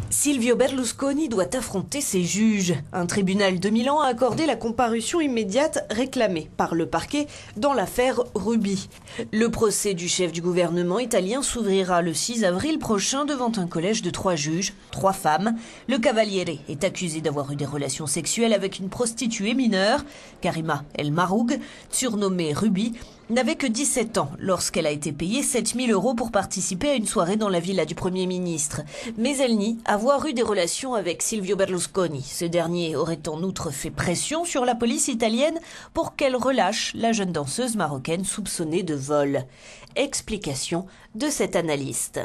Silvio Berlusconi doit affronter ses juges. Un tribunal de Milan a accordé la comparution immédiate réclamée par le parquet dans l'affaire Ruby. Le procès du chef du gouvernement italien s'ouvrira le 6 avril prochain devant un collège de 3 juges, 3 femmes. Le Cavaliere est accusé d'avoir eu des relations sexuelles avec une prostituée mineure. Karima El Maroug, surnommée Ruby, n'avait que 17 ans lorsqu'elle a été payée 7 000 € pour participer à une soirée dans la villa du Premier ministre. Mais elle nie avoir eu des relations avec Silvio Berlusconi. Ce dernier aurait en outre fait pression sur la police italienne pour qu'elle relâche la jeune danseuse marocaine soupçonnée de vol. Explication de cet analyste.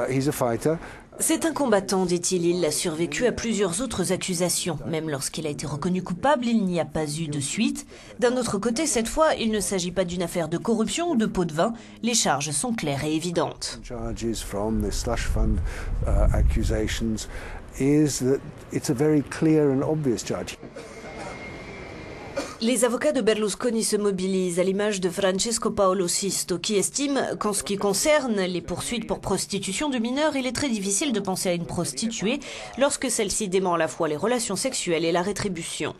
He's a fighter. C'est un combattant, dit-il. Il a survécu à plusieurs autres accusations. Même lorsqu'il a été reconnu coupable, il n'y a pas eu de suite. D'un autre côté, cette fois, il ne s'agit pas d'une affaire de corruption ou de pot de vin. Les charges sont claires et évidentes. Les avocats de Berlusconi se mobilisent à l'image de Francesco Paolo Sisto, qui estime qu'en ce qui concerne les poursuites pour prostitution de mineurs, il est très difficile de penser à une prostituée lorsque celle-ci dément à la fois les relations sexuelles et la rétribution.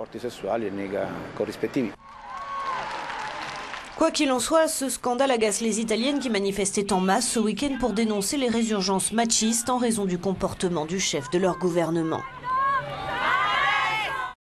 Quoi qu'il en soit, ce scandale agace les Italiennes qui manifestaient en masse ce week-end pour dénoncer les résurgences machistes en raison du comportement du chef de leur gouvernement.